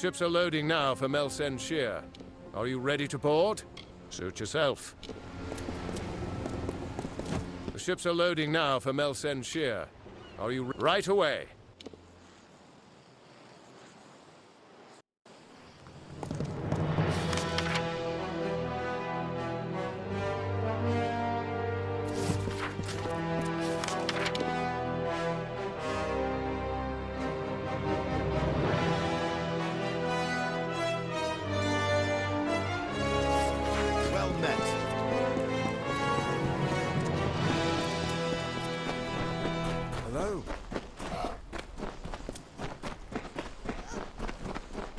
ships are loading now for Melsen Shear. Are you ready to board? Suit yourself. The ships are loading now for Melsen Shear. Are you right away?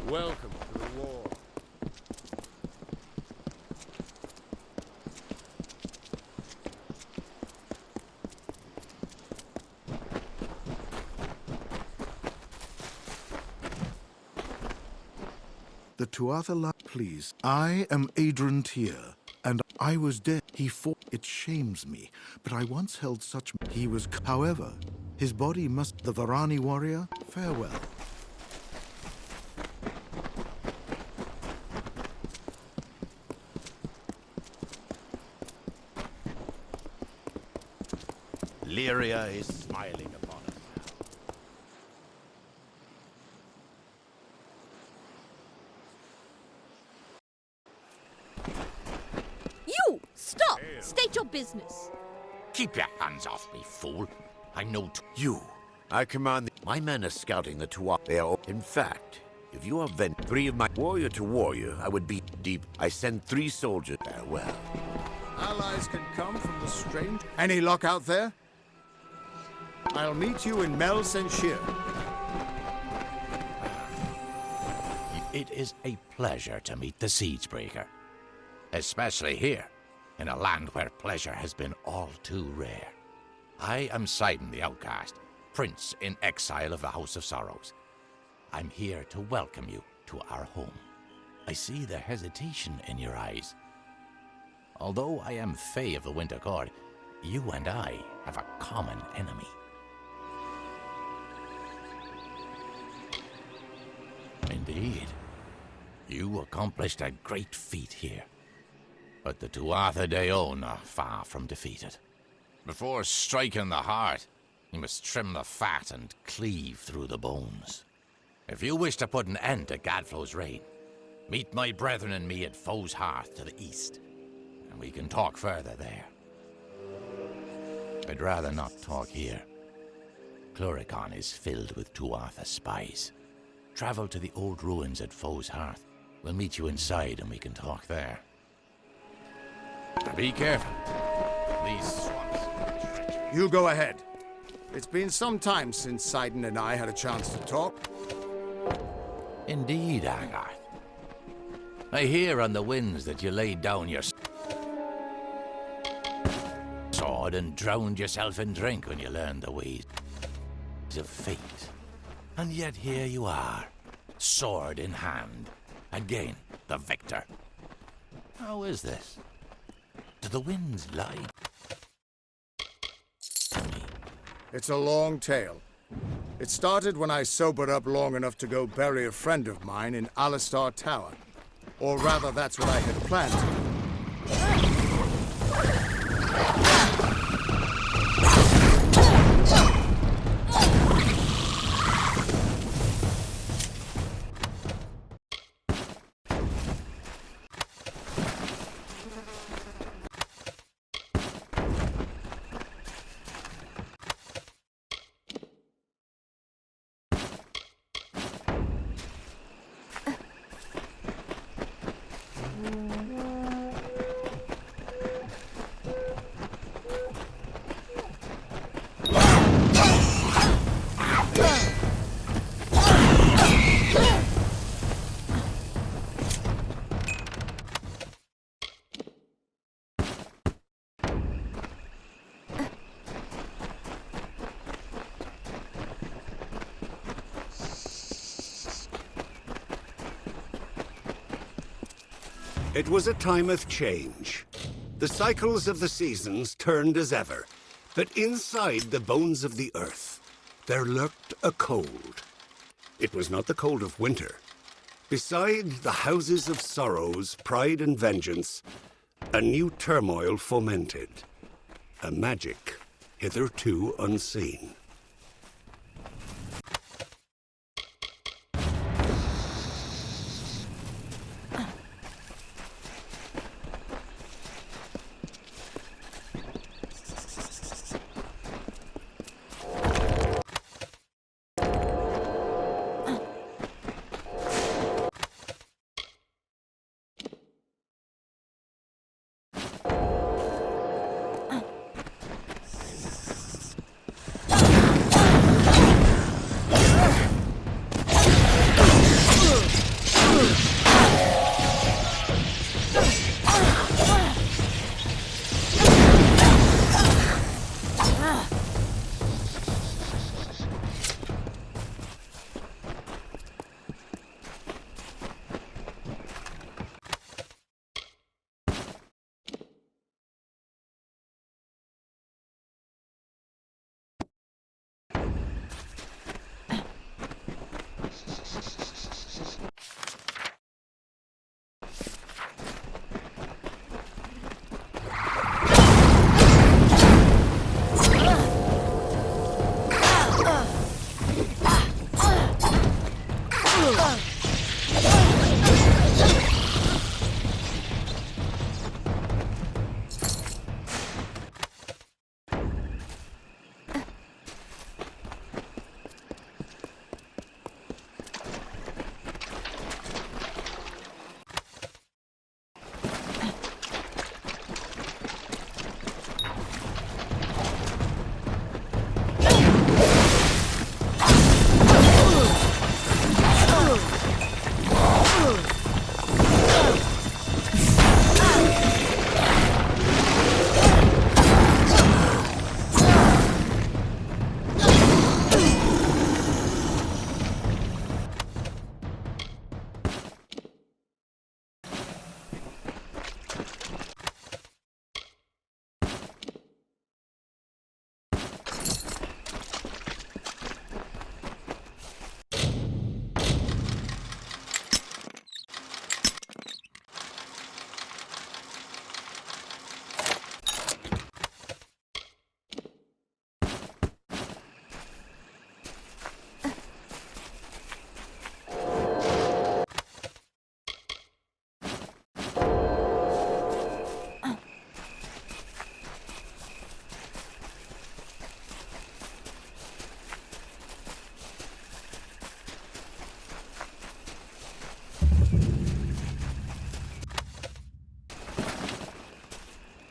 Welcome to the war. The Tuatha, please. I am Adrian Tyr, and I was dead. He fought. It shames me, but I once held such. He was. However, his body must. The Varani warrior. Farewell. Lyria is smiling upon us now. You! Stop! State your business. Keep your hands off me, fool. I'm no You. I command my men are scouting the Tuatha. They are. In fact, if you are three of my warrior to warrior, I would be deep. I send 3 soldiers. Farewell. Allies can come from the strange. Any luck out there? I'll meet you in Melsen Shear. It is a pleasure to meet the Siegebreaker. Especially here, in a land where pleasure has been all too rare. I am Sidon the Outcast, Prince in exile of the House of Sorrows. I'm here to welcome you to our home. I see the hesitation in your eyes. Although I am Fae of the Winter Court, you and I have a common enemy. Indeed. You accomplished a great feat here. But the Tuatha Deon are far from defeated. Before striking the heart, you must trim the fat and cleave through the bones. If you wish to put an end to Gadflow's reign, meet my brethren and me at Foe's Hearth to the east, and we can talk further there. I'd rather not talk here. Cluricon is filled with Tuatha spies. Travel to the old ruins at Foe's Hearth. We'll meet you inside and we can talk there. Be careful. These swamps are treacherous. You go ahead. It's been some time since Sidon and I had a chance to talk. Indeed, Agarth. I hear on the winds that you laid down your sword and drowned yourself in drink when you learned the ways of fate. And yet here you are, sword in hand, again the victor. How is this? Do the winds lie to me? It's a long tale. It started when I sobered up long enough to go bury a friend of mine in Alistar Tower. Or rather, that's what I had planned to do. It was a time of change. The cycles of the seasons turned as ever, but inside the bones of the earth, there lurked a cold. It was not the cold of winter. Beside the houses of sorrows, pride and vengeance, a new turmoil fomented. A magic hitherto unseen.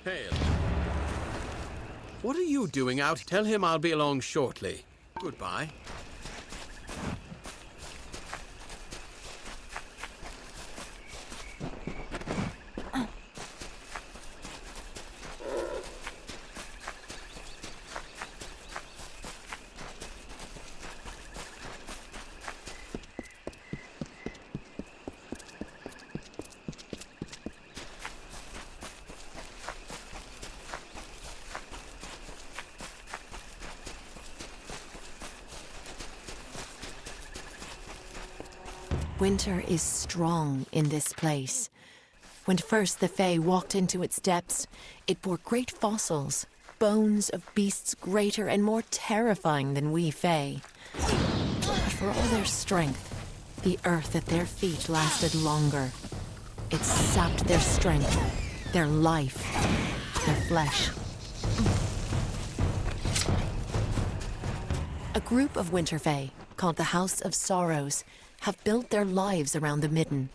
Hail. What are you doing out? Tell him I'll be along shortly. Goodbye. Winter is strong in this place. When first the Fae walked into its depths, it bore great fossils, bones of beasts greater and more terrifying than we Fae. But for all their strength, the earth at their feet lasted longer. It sapped their strength, their life, their flesh. A group of Winter Fae, called the House of Sorrows, have built their lives around the Midden.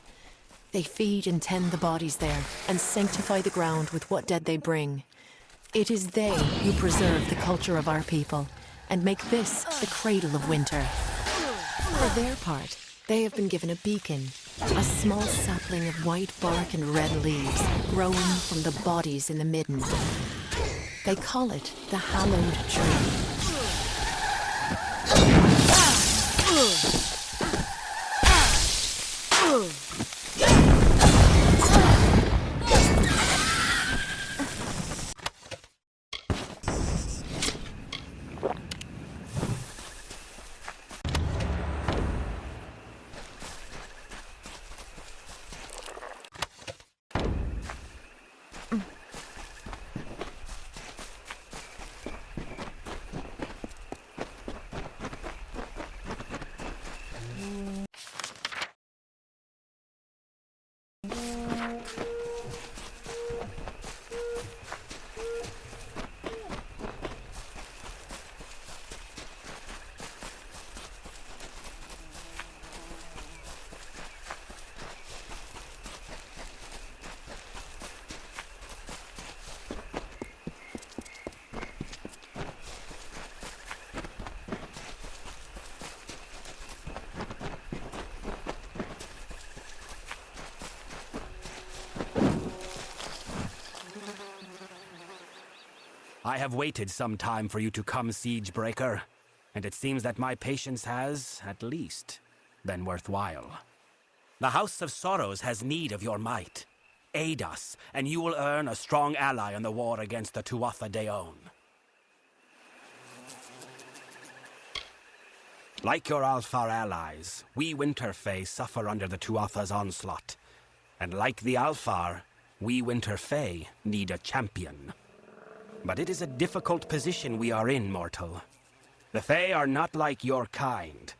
They feed and tend the bodies there, and sanctify the ground with what dead they bring. It is they who preserve the culture of our people, and make this the cradle of winter. For their part, they have been given a beacon, a small sapling of white bark and red leaves, growing from the bodies in the Midden. They call it the Hallowed Tree. I have waited some time for you to come, Siegebreaker, and it seems that my patience has, at least, been worthwhile. The House of Sorrows has need of your might. Aid us, and you will earn a strong ally in the war against the Tuatha Deon. Like your Alfar allies, we Winterfey suffer under the Tuatha's onslaught. And like the Alfar, we Winterfey need a champion. But it is a difficult position we are in, mortal. The Fae are not like your kind.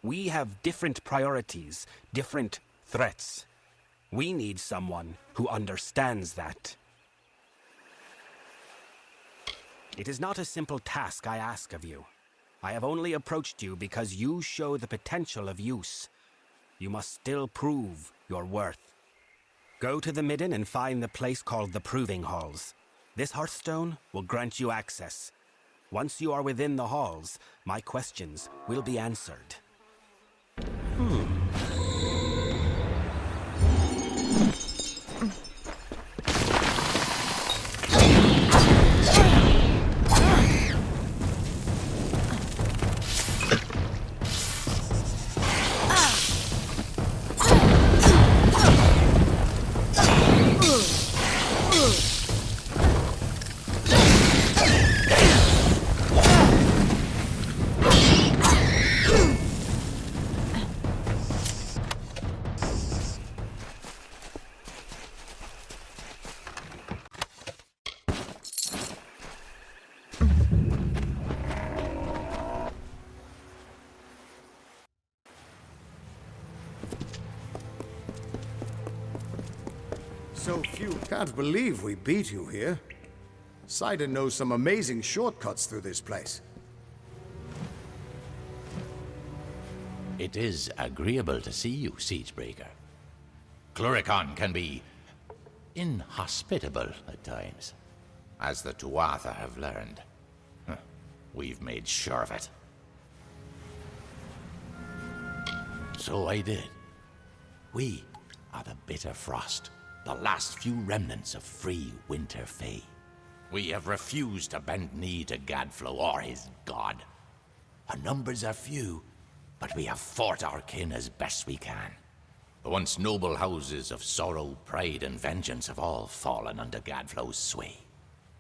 We have different priorities, different threats. We need someone who understands that. It is not a simple task I ask of you. I have only approached you because you show the potential of use. You must still prove your worth. Go to the Midden and find the place called the Proving Halls. This Hearthstone will grant you access. Once you are within the halls, my questions will be answered. So few. Can't believe we beat you here. Sidon knows some amazing shortcuts through this place. It is agreeable to see you, Siegebreaker. Cluricon can be inhospitable at times, as the Tuatha have learned. We've made sure of it. So I did. We are the Bitter Frost, the last few remnants of free Winter Fae. We have refused to bend knee to Gadflow or his god. Our numbers are few, but we have fought our kin as best we can. The once noble houses of Sorrow, Pride, and Vengeance have all fallen under Gadflow's sway.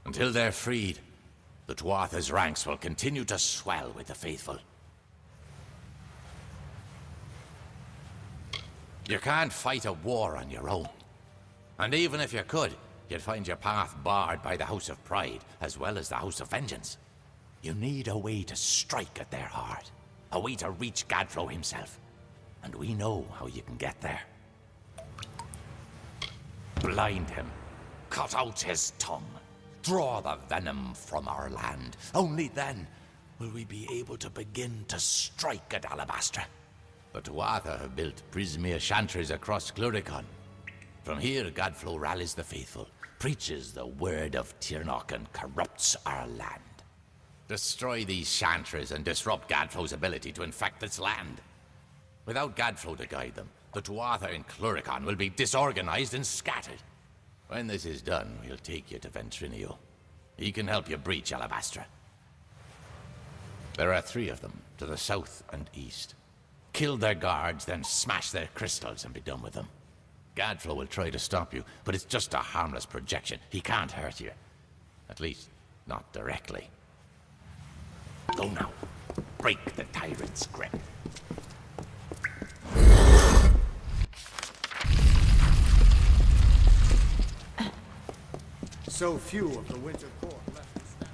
Until they're freed, the Tuatha's ranks will continue to swell with the faithful. You can't fight a war on your own. And even if you could, you'd find your path barred by the House of Pride, as well as the House of Vengeance. You need a way to strike at their heart. A way to reach Gadflow himself. And we know how you can get there. Blind him. Cut out his tongue. Draw the venom from our land. Only then will we be able to begin to strike at Alabastra. The Tuatha have built Prismere chantries across Cluricon. From here, Gadflow rallies the faithful, preaches the word of Tirnoch, and corrupts our land. Destroy these chantries and disrupt Gadflow's ability to infect its land. Without Gadflow to guide them, the Tuatha in Cluricon will be disorganized and scattered. When this is done, we'll take you to Ventrinio. He can help you breach Alabastra. There are 3 of them, to the south and east. Kill their guards, then smash their crystals and be done with them. Gadflow will try to stop you, but it's just a harmless projection. He can't hurt you. At least, not directly. Go now. Break the tyrant's grip. So few of the Winter Court left to stand.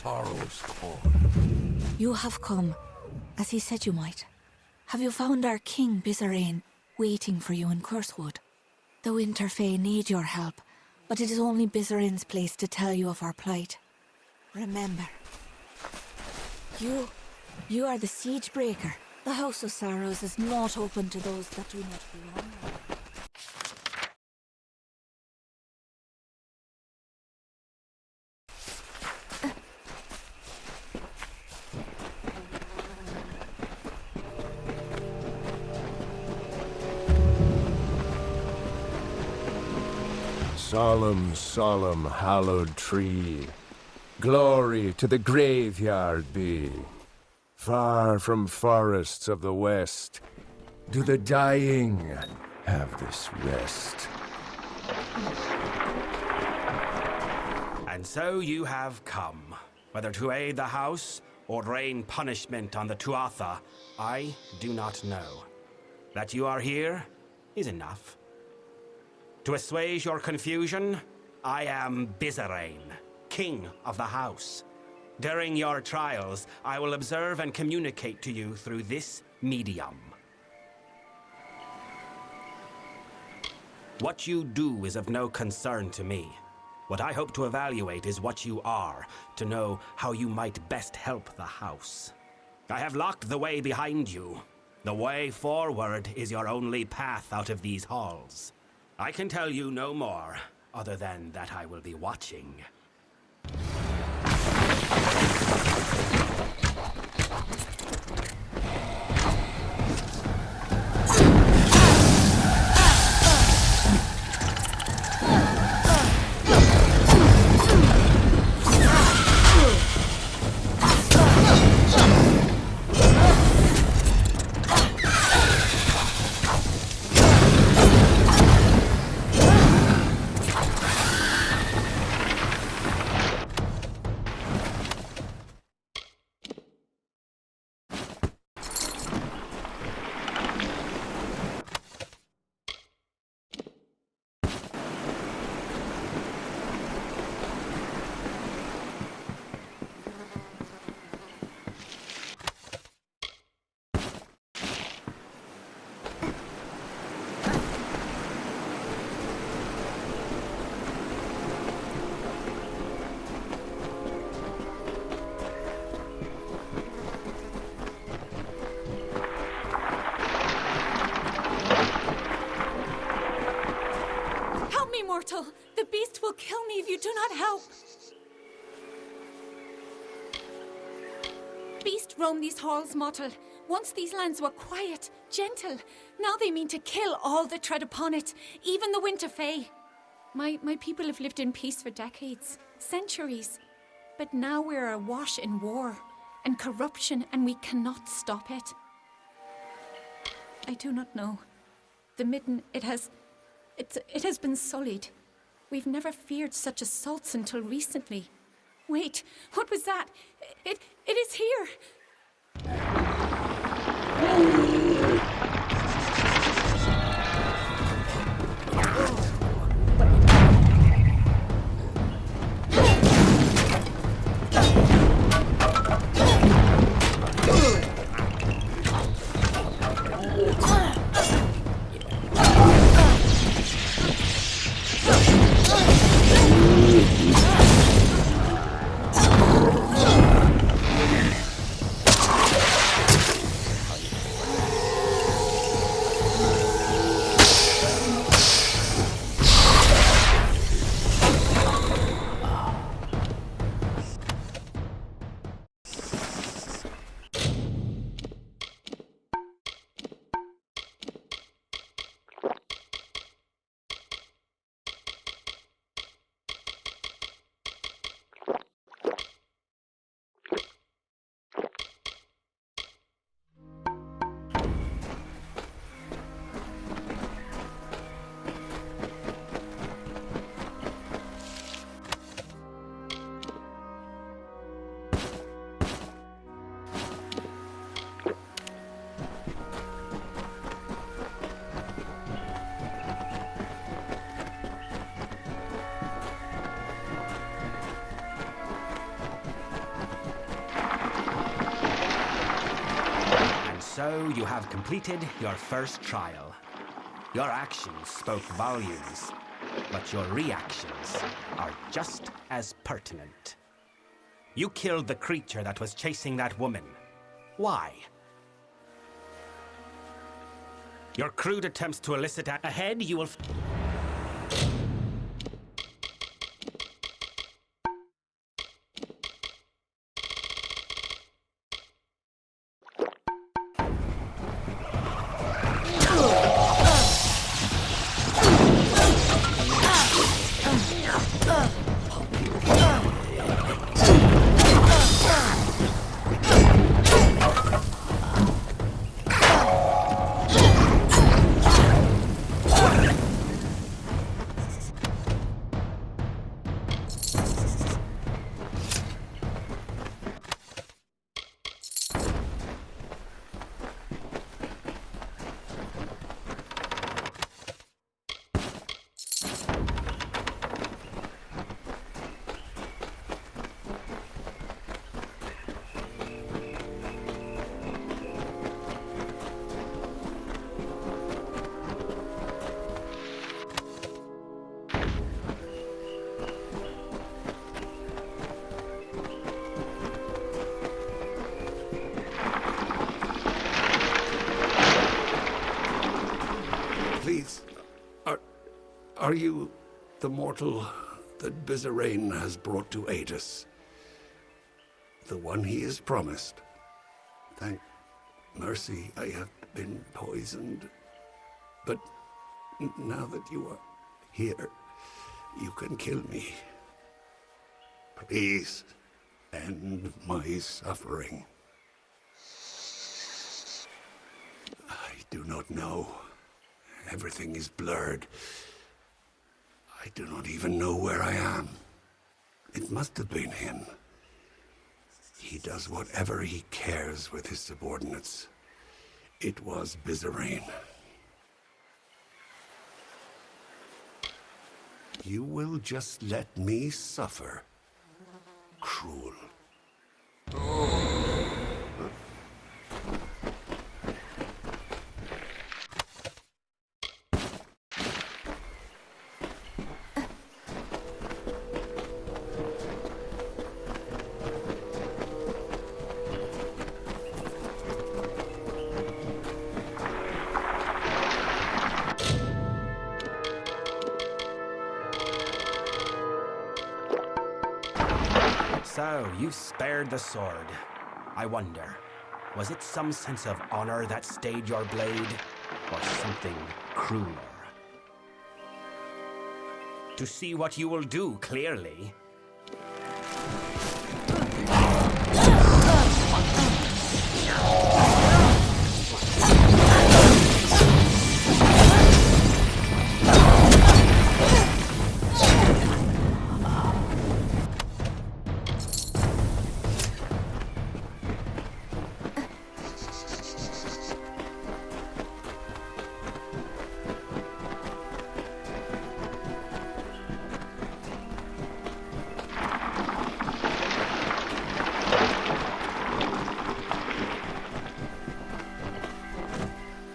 sorrow's core. You have come, as he said you might. Have you found our king, Bizarrain, waiting for you in Cursewood? The Winter Fae need your help, but it is only Bizarrain's place to tell you of our plight. Remember, you are the siege breaker. The House of Sorrows is not open to those that do not belong there. Solemn, solemn, hallowed tree, glory to the graveyard be. Far from forests of the west, do the dying have this rest. And so you have come, whether to aid the house or rain punishment on the Tuatha, I do not know. That you are here is enough. To assuage your confusion, I am Bizarrain, king of the house. During your trials, I will observe and communicate to you through this medium. What you do is of no concern to me. What I hope to evaluate is what you are, to know how you might best help the house. I have locked the way behind you. The way forward is your only path out of these halls. I can tell you no more, other than that I will be watching. Mortal, the beast will kill me if you do not help. Beast roam these halls, Mortal. Once these lands were quiet, gentle. Now they mean to kill all that tread upon it, even the Winter Fae. My people have lived in peace for decades, centuries. But now we're awash in war and corruption, and we cannot stop it. I do not know. The Midden, it has been sullied. We've never feared such assaults until recently. Wait, what was that? It is here! So you have completed your first trial. Your actions spoke volumes, but your reactions are just as pertinent. You killed the creature that was chasing that woman. Why? Your crude attempts to elicit ahead, you will... Are you the mortal that Bizarrain has brought to aid us? The one he is promised? Thank mercy I have been poisoned. But now that you are here, you can kill me. Please, end my suffering. I do not know. Everything is blurred. I do not even know where I am. It must have been him. He does whatever he cares with his subordinates. It was Bizarrain. You will just let me suffer. Cruel. So, you spared the sword. I wonder, was it some sense of honor that stayed your blade, or something crueler? To see what you will do, clearly.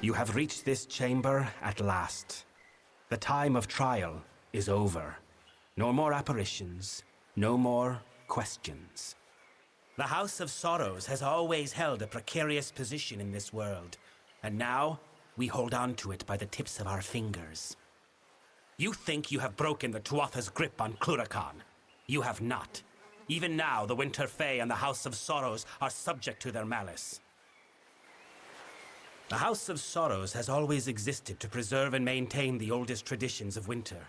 You have reached this chamber at last. The time of trial is over. No more apparitions, no more questions. The House of Sorrows has always held a precarious position in this world, and now we hold on to it by the tips of our fingers. You think you have broken the Tuatha's grip on Cluracan. You have not. Even now, the Winter Fae and the House of Sorrows are subject to their malice. The House of Sorrows has always existed to preserve and maintain the oldest traditions of winter.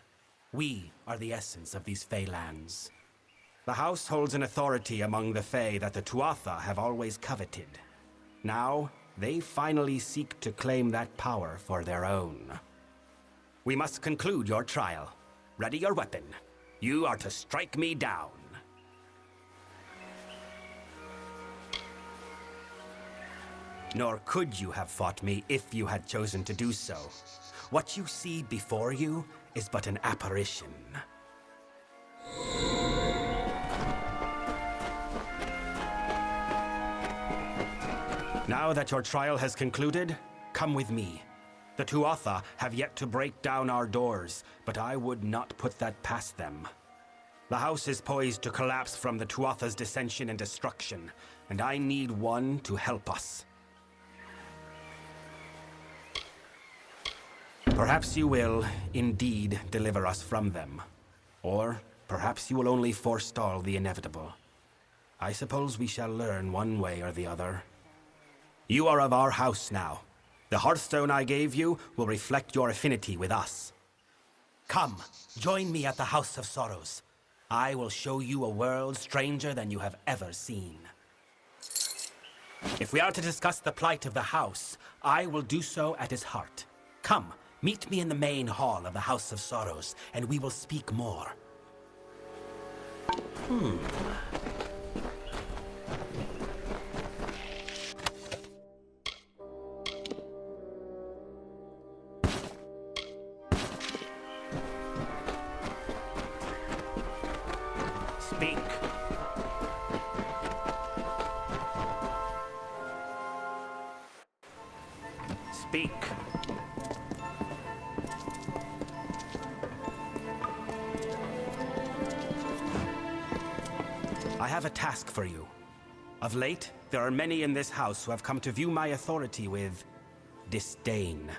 We are the essence of these Fae lands. The House holds an authority among the Fae that the Tuatha have always coveted. Now, they finally seek to claim that power for their own. We must conclude your trial. Ready your weapon. You are to strike me down. Nor could you have fought me if you had chosen to do so. What you see before you is but an apparition. Now that your trial has concluded, come with me. The Tuatha have yet to break down our doors, but I would not put that past them. The house is poised to collapse from the Tuatha's dissension and destruction, and I need one to help us. Perhaps you will, indeed, deliver us from them. Or perhaps you will only forestall the inevitable. I suppose we shall learn one way or the other. You are of our house now. The hearthstone I gave you will reflect your affinity with us. Come, join me at the House of Sorrows. I will show you a world stranger than you have ever seen. If we are to discuss the plight of the house, I will do so at his heart. Come, meet me in the main hall of the House of Sorrows, and we will speak more. Speak. Speak. I have a task for you. Of late, there are many in this house who have come to view my authority with disdain.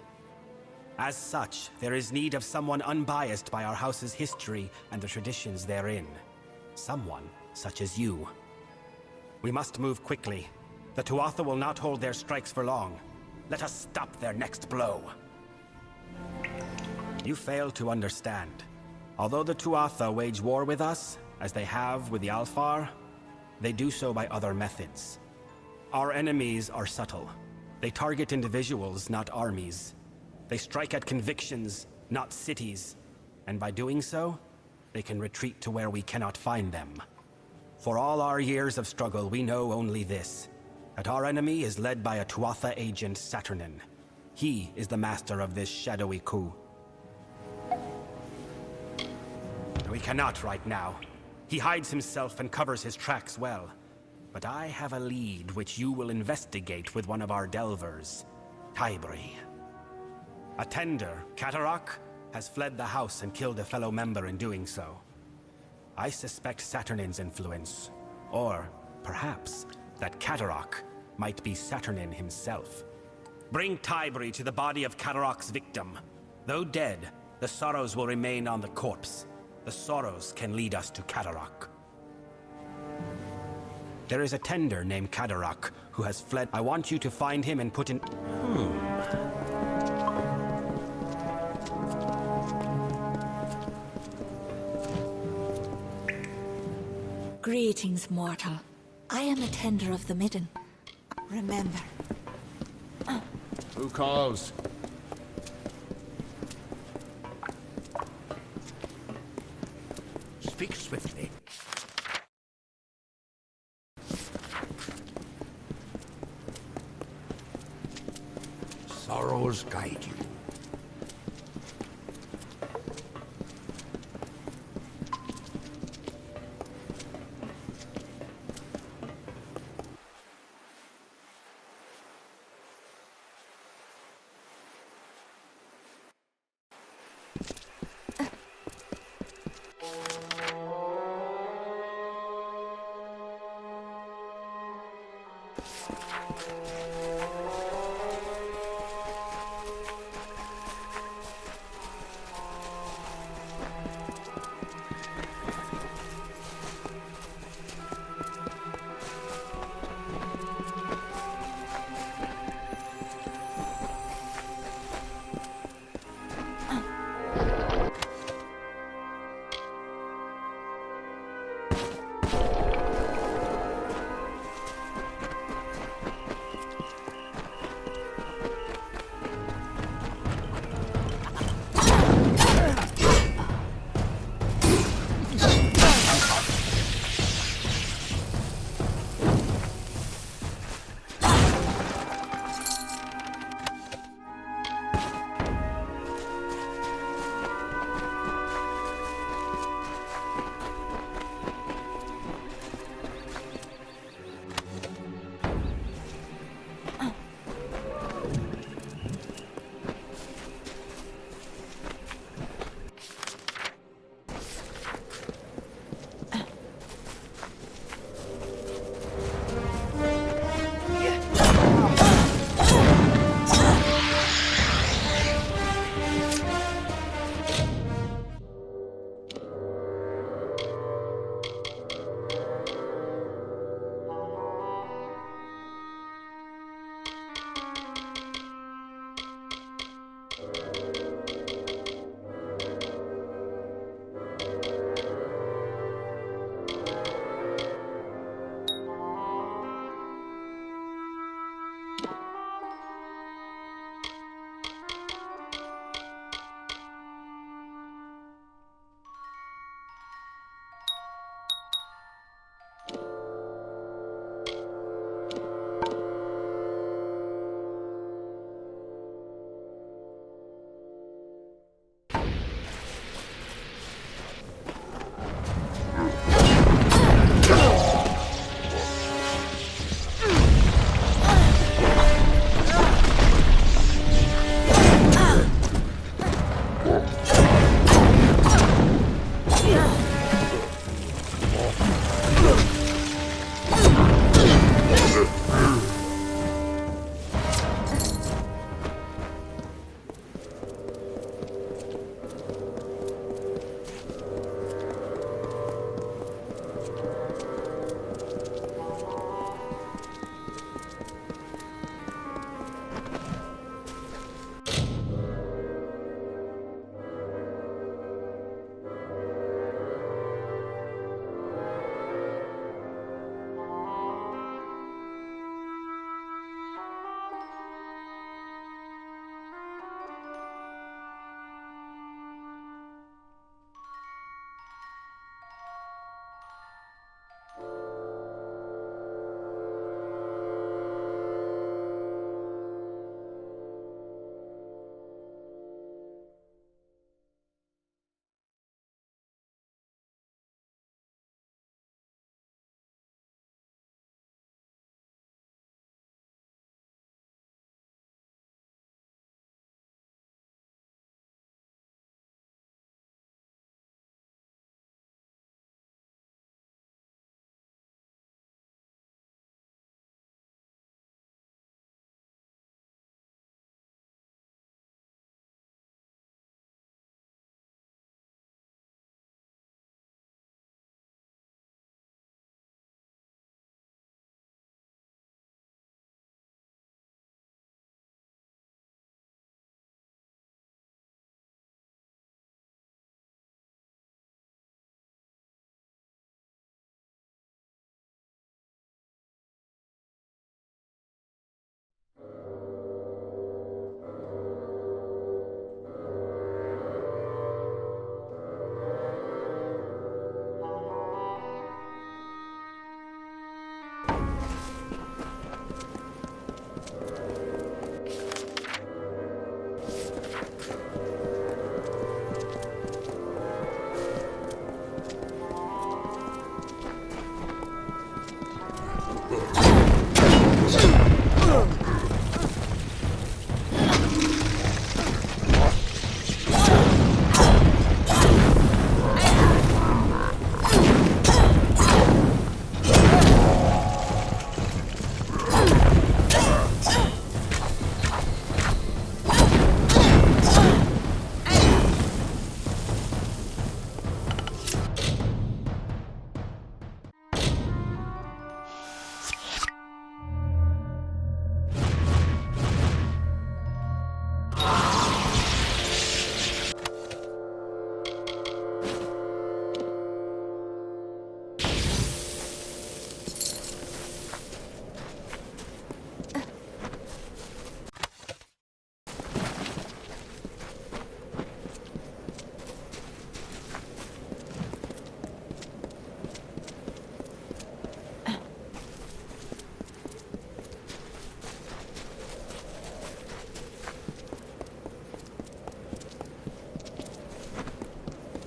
As such, there is need of someone unbiased by our house's history and the traditions therein. Someone such as you. We must move quickly. The Tuatha will not hold their strikes for long. Let us stop their next blow. You fail to understand. Although the Tuatha wage war with us, as they have with the Alfar, they do so by other methods. Our enemies are subtle. They target individuals, not armies. They strike at convictions, not cities. And by doing so, they can retreat to where we cannot find them. For all our years of struggle, we know only this, that our enemy is led by a Tuatha agent, Saturnin. He is the master of this shadowy coup. We cannot right now. He hides himself and covers his tracks well. But I have a lead which you will investigate with one of our delvers, Tybri. A tender, Catarak, has fled the house and killed a fellow member in doing so. I suspect Saturnin's influence, or perhaps that Catarak might be Saturnin himself. Bring Tybri to the body of Catarak's victim. Though dead, the sorrows will remain on the corpse. The sorrows can lead us to Catarak. There is a tender named Catarak who has fled. I want you to find him and put in... Greetings, mortal. I am a tender of the Midden. Remember. Who calls? Speak swiftly. Sorrows guide you.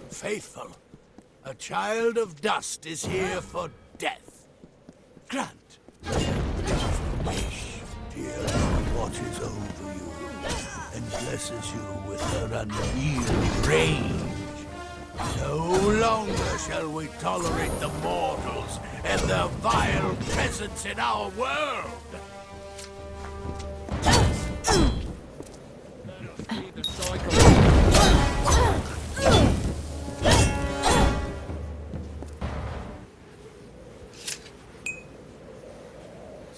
Faithful, a child of dust is here for death. Grant the wish. Dear Lord watches over you and blesses you with her unreal rage. No longer shall we tolerate the mortals and their vile presence in our world.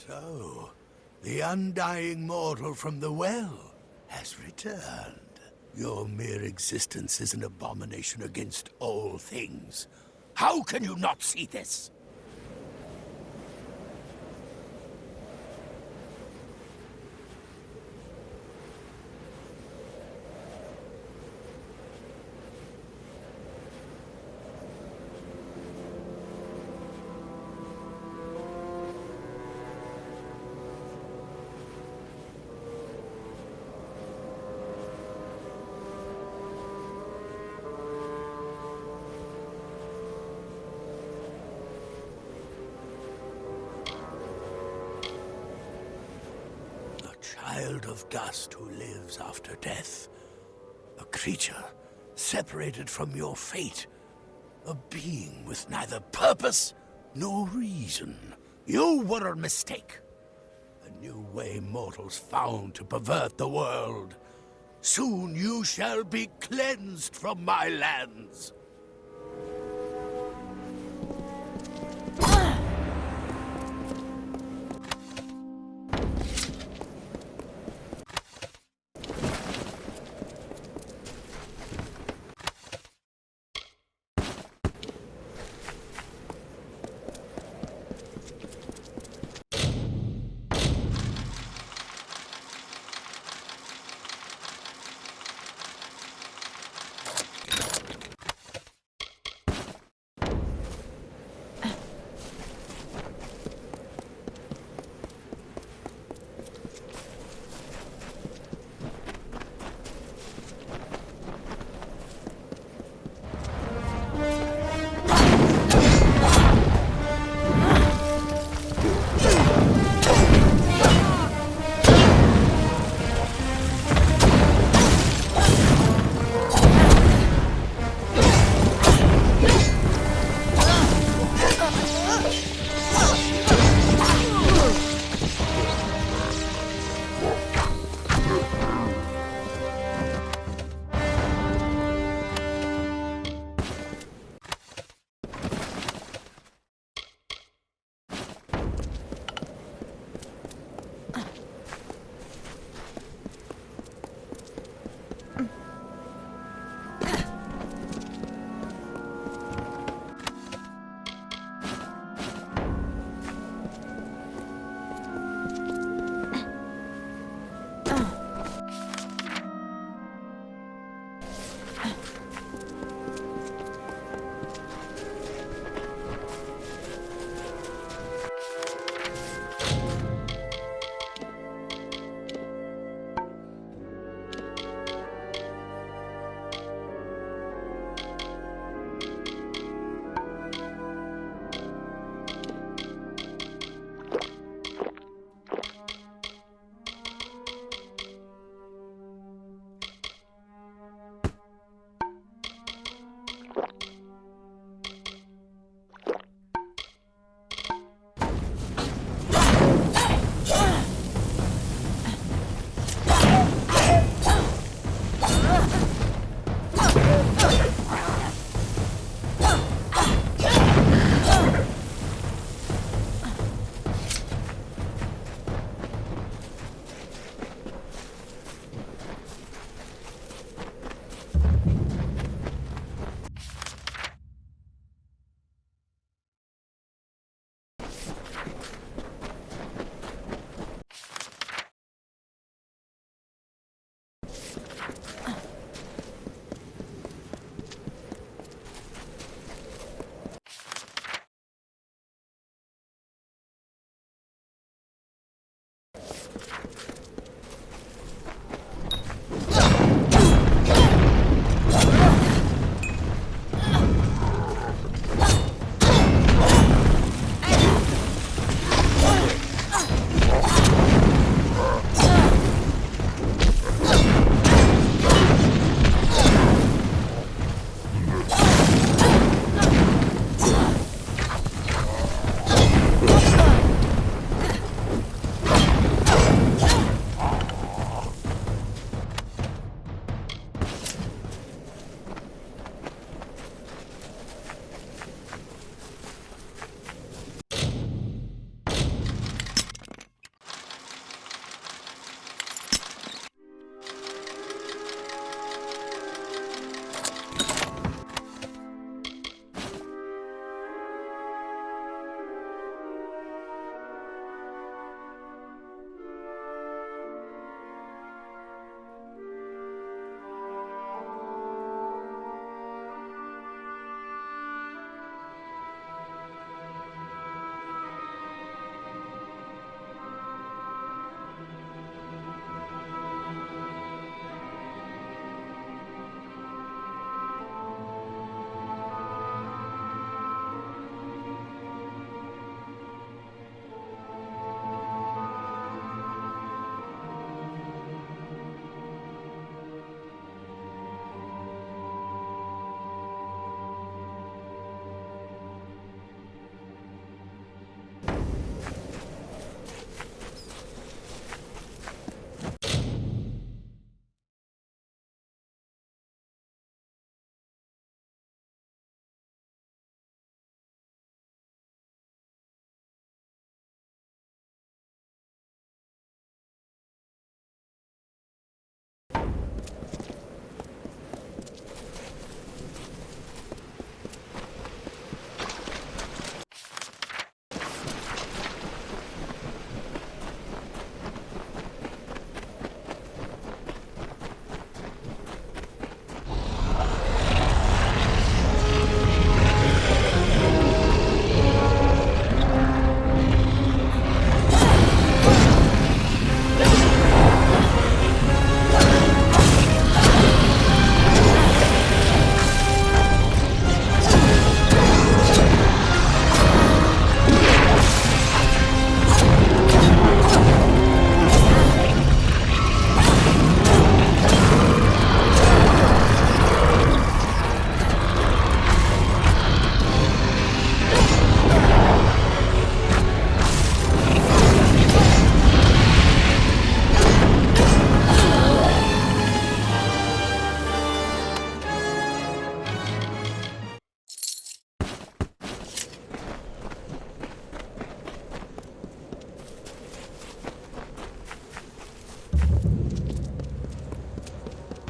So, the undying mortal from the well has returned. Your mere existence is an abomination against all things. How can you not see this? Child of dust who lives after death. A creature separated from your fate. A being with neither purpose nor reason. You were a mistake. A new way mortals found to pervert the world. Soon you shall be cleansed from my lands.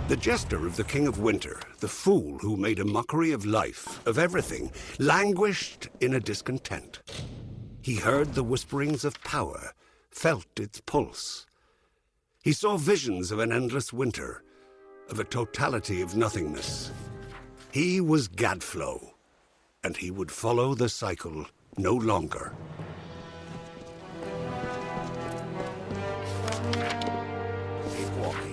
The jester of the King of Winter, the fool who made a mockery of life, of everything, languished in a discontent. He heard the whisperings of power, felt its pulse. He saw visions of an endless winter, of a totality of nothingness. He was Gadflow, and he would follow the cycle no longer. Keep walking.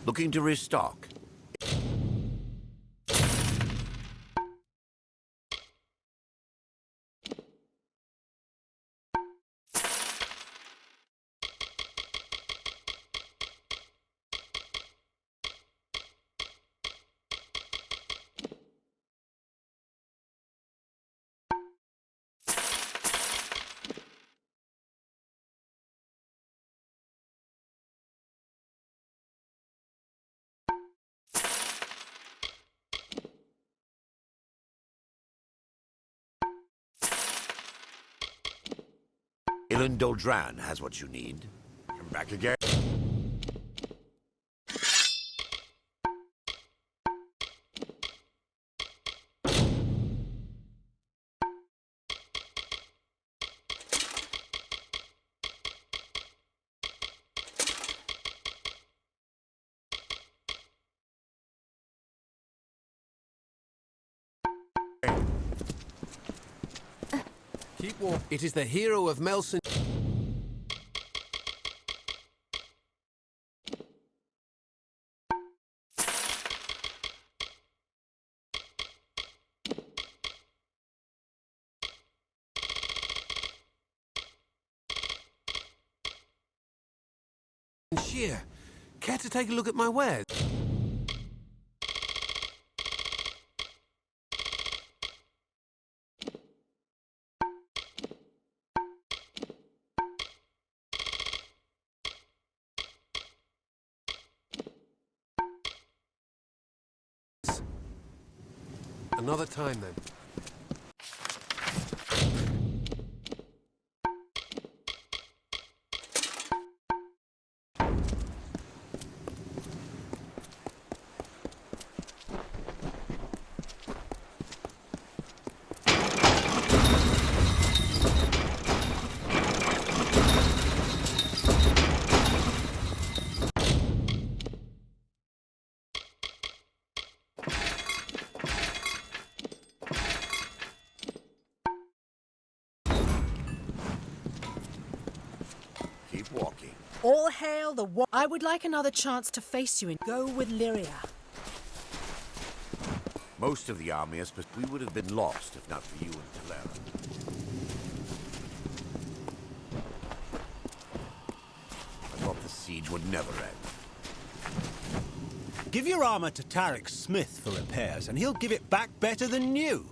Looking to restock. Doldran has what you need. Come back again. Keep walking. It is the hero of Melson. Sheer. Care to take a look at my wares? Another time, then. Walking. All hail the one. I would like another chance to face you and go with Lyria. Most of the army is, but we would have been lost if not for you and Talera. I thought the siege would never end. Give your armor to Tarek Smith for repairs, and he'll give it back better than new.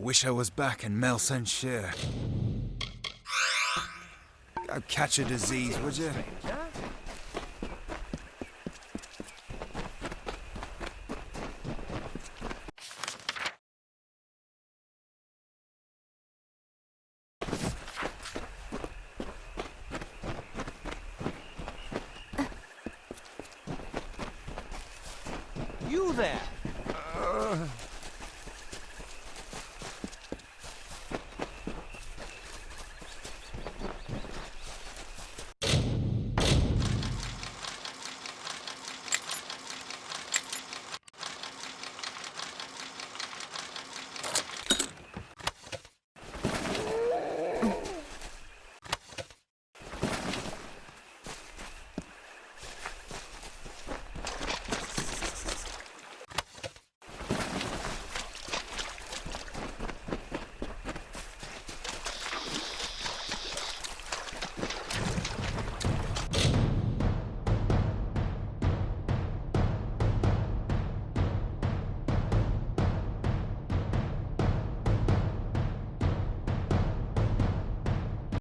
Wish I was back in Melsenshire. Go catch a disease, would you? You there!